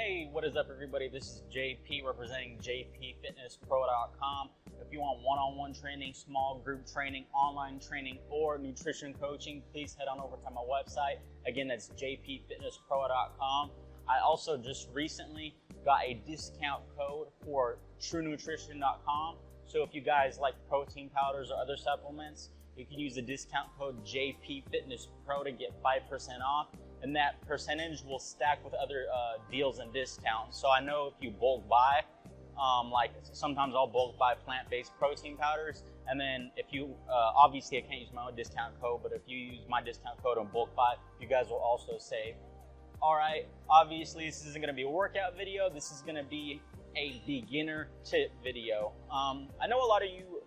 Hey, what is up everybody? This is JP representing jpfitnesspro.com. If you want one-on-one training, small group training, online training, or nutrition coaching, please head on over to my website. Again, that's jpfitnesspro.com. I also just recently got a discount code for truenutrition.com. So if you guys like protein powders or other supplements, you can use the discount code JPFitnessPro to get 5% off. And that percentage will stack with other deals and discounts. So I know if you bulk buy, like sometimes I'll bulk buy plant-based protein powders, and then if you, obviously I can't use my own discount code, but if you use my discount code on bulk buy, you guys will also save. All right, obviously this isn't gonna be a workout video, this is gonna be a beginner tip video. I know a lot of you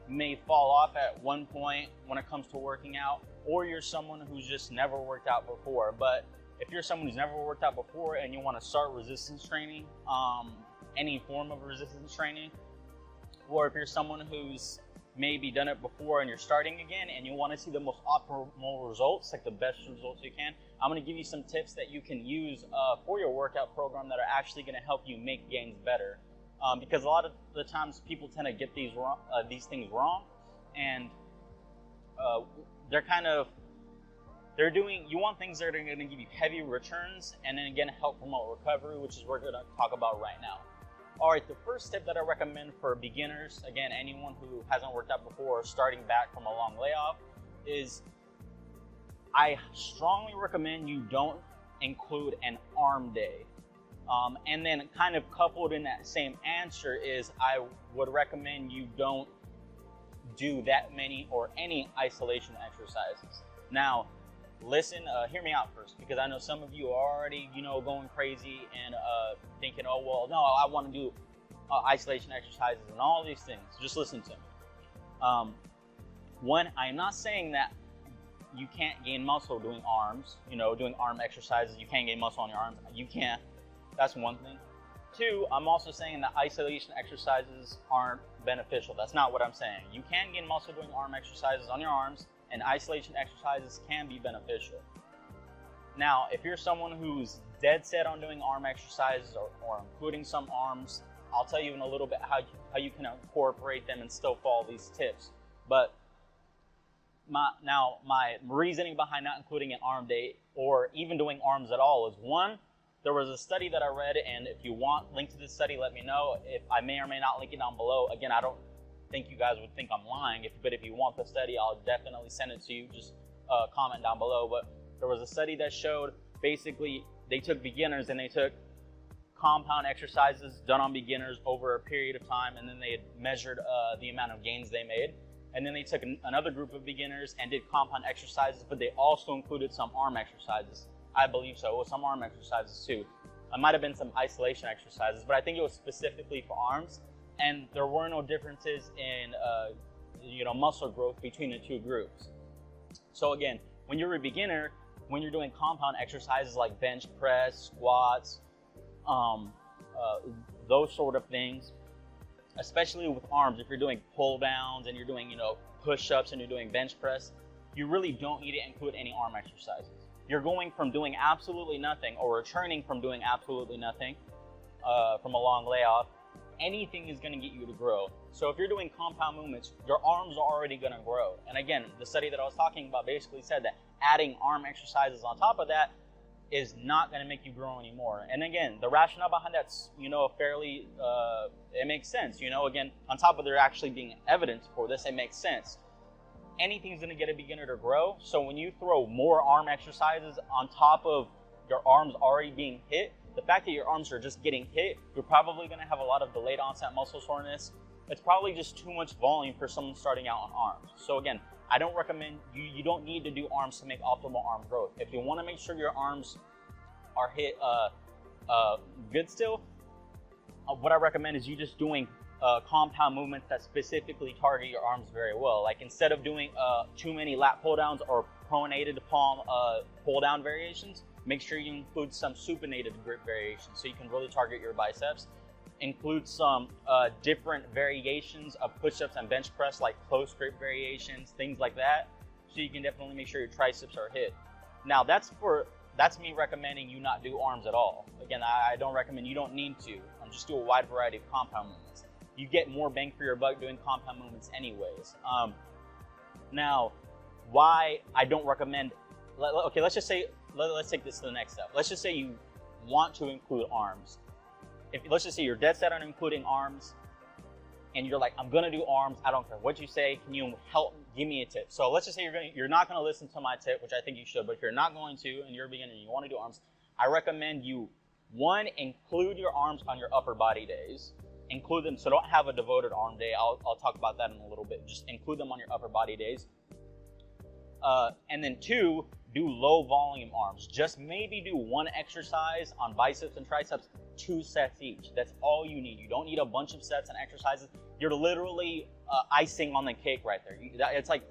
may fall off at one point when it comes to working out, or you're someone who's just never worked out before. But if you're someone who's never worked out before and you want to start resistance training, any form of resistance training, or if you're someone who's maybe done it before and you're starting again and you want to see the most optimal results, like the best results you can, I'm going to give you some tips that you can use for your workout program that are actually going to help you make gains better. Because a lot of the times people tend to get these things wrong, and you want things that are going to give you heavy returns and then again help promote recovery, which is what we're going to talk about right now. All right, the first tip that I recommend for beginners, again, anyone who hasn't worked out before or starting back from a long layoff, is I strongly recommend you don't include an arm day. And then kind of coupled in that same answer is I would recommend you don't do that many or any isolation exercises. Now, listen, hear me out first, because I know some of you are already, going crazy and thinking, oh, well, no, I want to do isolation exercises and all these things. Just listen to me. One, I'm not saying that you can't gain muscle doing arms, doing arm exercises. You can't gain muscle on your arms. You can't. That's one thing. Two, I'm also saying that isolation exercises aren't beneficial. That's not what I'm saying. You can gain muscle doing arm exercises on your arms, and isolation exercises can be beneficial. Now, if you're someone who's dead set on doing arm exercises or including some arms, I'll tell you in a little bit how you can incorporate them and still follow these tips. But my reasoning behind not including an arm day or even doing arms at all is, one, there was a study that I read, and if you want link to this study, let me know. If I may or may not link it down below. Again, I don't think you guys would think I'm lying, but if you want the study, I'll definitely send it to you. Just comment down below. But there was a study that showed basically they took beginners and they took compound exercises done on beginners over a period of time, and then they had measured the amount of gains they made. And then they took another group of beginners and did compound exercises, but they also included some arm exercises. I believe so. Well, some arm exercises too. It might have been some isolation exercises, but I think it was specifically for arms. And there were no differences in, muscle growth between the two groups. So again, when you're a beginner, when you're doing compound exercises like bench press, squats, those sort of things, especially with arms, if you're doing pull downs and you're doing, push-ups and you're doing bench press, you really don't need to include any arm exercises. You're going from doing absolutely nothing or returning from doing absolutely nothing from a long layoff. Anything is going to get you to grow. So if you're doing compound movements, your arms are already going to grow. And again, the study that I was talking about basically said that adding arm exercises on top of that is not going to make you grow anymore. And again, the rationale behind that's, fairly, it makes sense. Again, on top of there actually being evidence for this, it makes sense. Anything's going to get a beginner to grow. So when you throw more arm exercises on top of your arms already being hit, the fact that your arms are just getting hit, you're probably going to have a lot of delayed onset muscle soreness. It's probably just too much volume for someone starting out on arms. So again, I don't recommend, you don't need to do arms to make optimal arm growth. If you want to make sure your arms are hit good still, what I recommend is you just doing compound movements that specifically target your arms very well. Like instead of doing too many lat pull downs or pronated palm pull down variations, make sure you include some supinated grip variations so you can really target your biceps. Include some different variations of push-ups and bench press, like close grip variations, things like that, so you can definitely make sure your triceps are hit. Now that's that's me recommending you not do arms at all. Again, I don't recommend, you don't need to. Just do a wide variety of compound movements. You get more bang for your buck doing compound movements anyways. Now, why I don't recommend, okay, let's take this to the next step. Let's just say you want to include arms. Let's just say you're dead set on including arms, and you're like, I'm gonna do arms, I don't care what you say, can you help, give me a tip. So let's just say you're not gonna listen to my tip, which I think you should, but if you're not going to, and you're a beginner and you wanna do arms, I recommend you, one, include your arms on your upper body days. Include them, so don't have a devoted arm day. I'll talk about that in a little bit. Just include them on your upper body days. And then two, do low volume arms. Just maybe do one exercise on biceps and triceps, 2 sets each. That's all you need. You don't need a bunch of sets and exercises. You're literally icing on the cake right there. It's like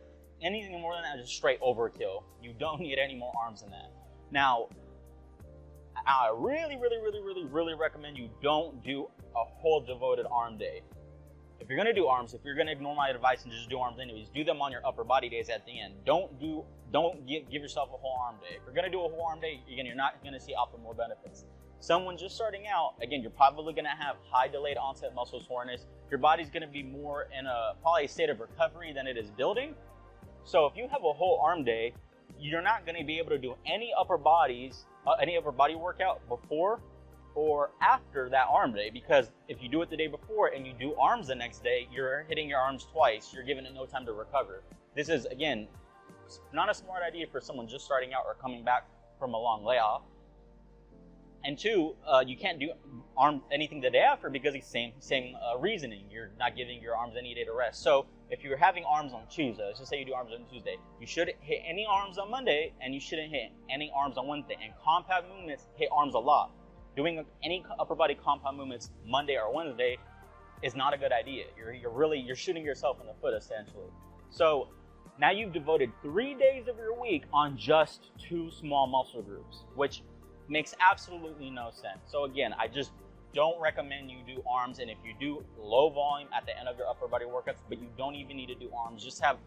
anything more than that is straight overkill. You don't need any more arms than that. Now, I really recommend you don't do a whole devoted arm day. If you're gonna do arms, if you're gonna ignore my advice and just do arms anyways, do them on your upper body days at the end. Don't give yourself a whole arm day. If you're gonna do a whole arm day, again, you're not gonna see optimal benefits. Someone just starting out, again, you're probably gonna have high delayed onset muscle soreness. Your body's gonna be more in probably a state of recovery than it is building. So if you have a whole arm day, you're not gonna be able to do any upper body workout before or after that arm day, because if you do it the day before and you do arms the next day, you're hitting your arms twice. You're giving it no time to recover. This is, again, not a smart idea for someone just starting out or coming back from a long layoff. And two, you can't do anything the day after because it's same reasoning. You're not giving your arms any day to rest. So if you're having arms on Tuesday, let's just say you do arms on Tuesday, you shouldn't hit any arms on Monday and you shouldn't hit any arms on Wednesday. And compound movements hit arms a lot. Doing any upper body compound movements Monday or Wednesday is not a good idea. You're shooting yourself in the foot essentially. So now you've devoted 3 days of your week on just 2 small muscle groups, which makes absolutely no sense. So again, I just don't recommend you do arms, and if you do low volume at the end of your upper body workouts, but you don't even need to do arms, just have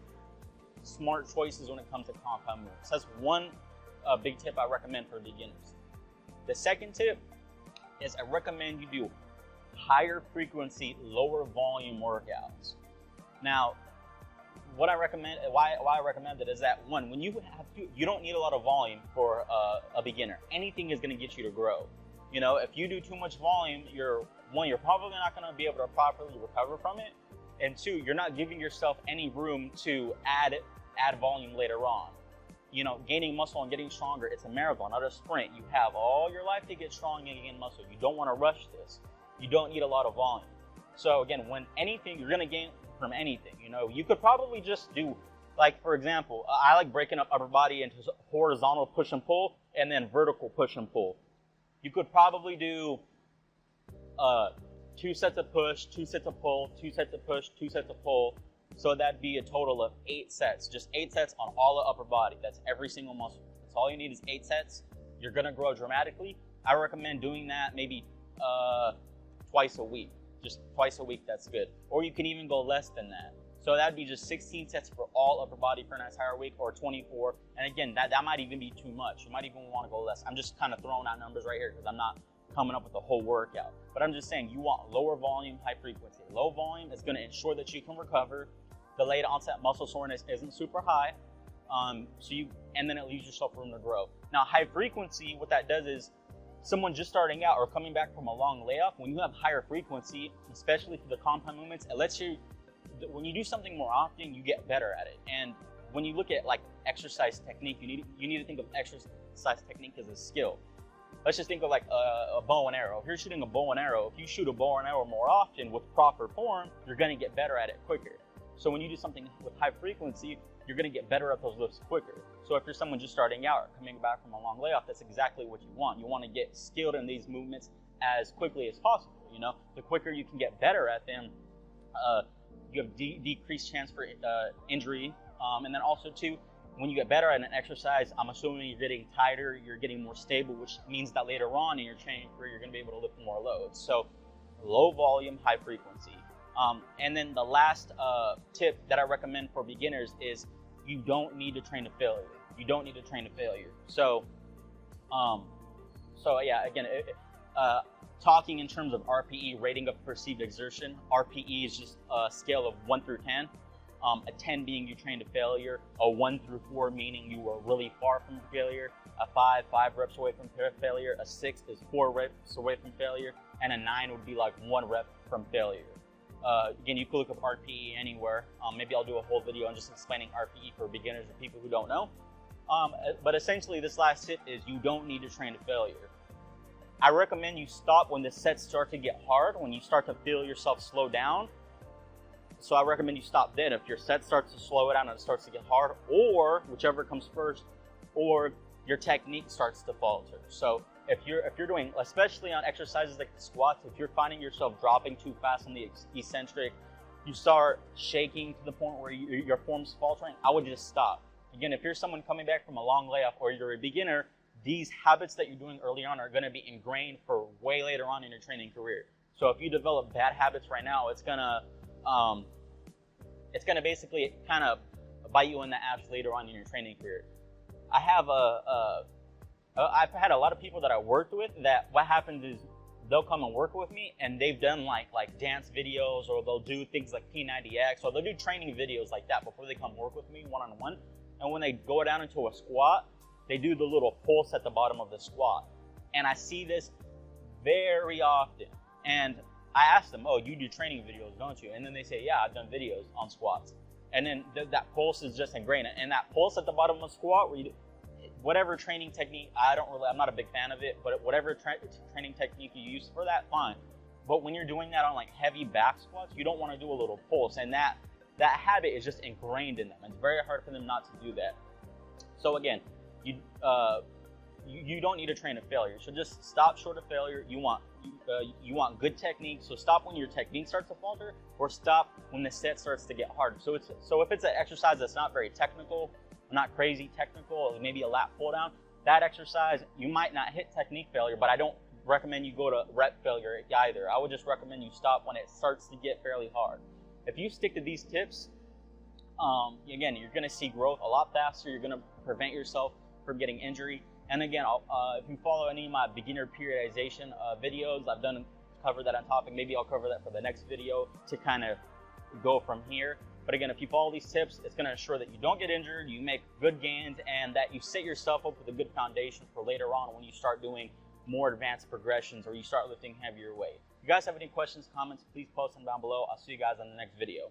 smart choices when it comes to compound movements. That's one big tip I recommend for beginners. The second tip is I recommend you do higher frequency, lower volume workouts. Now, what I recommend, why I recommend it is that one, when you don't need a lot of volume for a beginner. Anything is going to get you to grow. You know, if you do too much volume, you're probably not going to be able to properly recover from it, and two, you're not giving yourself any room to add volume later on. You know, gaining muscle and getting stronger, it's a marathon, not a sprint. You have all your life to get strong and gain muscle. You don't want to rush this. You don't need a lot of volume. So again, when anything, you're going to gain from anything. You know, you could probably just do, like, for example, I like breaking up upper body into horizontal push and pull and then vertical push and pull. You could probably do 2 sets of push, 2 sets of pull, 2 sets of push, 2 sets of pull. So that'd be a total of 8 sets, just 8 sets on all the upper body. That's every single muscle. That's all you need is 8 sets. You're gonna grow dramatically. I recommend doing that maybe twice a week. Just twice a week, that's good. Or you can even go less than that. So that'd be just 16 sets for all upper body for an entire week, or 24. And again, that might even be too much. You might even want to go less. I'm just kind of throwing out numbers right here because I'm not coming up with the whole workout. But I'm just saying you want lower volume, high frequency. Low volume is going to ensure that you can recover. Delayed onset muscle soreness isn't super high. And then it leaves yourself room to grow. Now, high frequency, what that does is someone just starting out or coming back from a long layoff, when you have higher frequency, especially for the compound movements, it lets you, when you do something more often, you get better at it. And when you look at like exercise technique, you need to think of exercise technique as a skill. Let's just think of like a bow and arrow. If you're shooting a bow and arrow, if you shoot a bow and arrow more often with proper form, you're going to get better at it quicker. So when you do something with high frequency, you're going to get better at those lifts quicker. So if you're someone just starting out or coming back from a long layoff, that's exactly what you want. You want to get skilled in these movements as quickly as possible. You know, the quicker you can get better at them, you have decreased chance for injury. And then also too, when you get better at an exercise, I'm assuming you're getting tighter, you're getting more stable, which means that later on in your training career, you're going to be able to lift more loads. So low volume, high frequency. And then the last tip that I recommend for beginners is you don't need to train to failure. You don't need to train to failure. So So yeah, again, talking in terms of RPE, rating of perceived exertion, RPE is just a scale of 1 through 10. A 10 being you trained to failure, a 1 through 4 meaning you were really far from failure, a 5 reps away from failure, a 6 is 4 reps away from failure, and a 9 would be like 1 rep from failure. Again, you can look up RPE anywhere. Maybe I'll do a whole video on just explaining RPE for beginners and people who don't know. But essentially, this last tip is you don't need to train to failure. I recommend you stop when the sets start to get hard, when you start to feel yourself slow down. So I recommend you stop then if your set starts to slow down and it starts to get hard, or whichever comes first, or your technique starts to falter. So if you're doing, especially on exercises like the squats, if you're finding yourself dropping too fast on the eccentric, you start shaking to the point where your form's faltering, I would just stop. Again, if you're someone coming back from a long layoff or you're a beginner, these habits that you're doing early on are going to be ingrained for way later on in your training career. So if you develop bad habits right now, it's gonna basically kind of bite you in the ass later on in your training career. I've had a lot of people that I worked with that what happens is they'll come and work with me and they've done like dance videos, or they'll do things like P90X, or they'll do training videos like that before they come work with me one-on-one. And when they go down into a squat, they do the little pulse at the bottom of the squat. And I see this very often. And I ask them, oh, you do training videos, don't you? And then they say, yeah, I've done videos on squats. And then that pulse is just ingrained. And that pulse at the bottom of the squat, where whatever training technique, I'm not a big fan of it, but whatever training technique you use for that, fine. But when you're doing that on like heavy back squats, you don't want to do a little pulse. And that habit is just ingrained in them. It's very hard for them not to do that. So again, you don't need to train to failure. So just stop short of failure. You want good technique. So stop when your technique starts to falter, or stop when the set starts to get hard. So if it's an exercise that's not very technical, not crazy technical, maybe a lat pull down, that exercise you might not hit technique failure, but I don't recommend you go to rep failure either. I would just recommend you stop when it starts to get fairly hard. If you stick to these tips, again, you're going to see growth a lot faster. You're going to prevent yourself from getting injury. And again, if you follow any of my beginner periodization videos, I've covered that on topic. Maybe I'll cover that for the next video to kind of go from here. But again, if you follow these tips, it's going to ensure that you don't get injured, you make good gains, and that you set yourself up with a good foundation for later on when you start doing more advanced progressions or you start lifting heavier weight. If you guys have any questions, comments, please post them down below. I'll see you guys on the next video.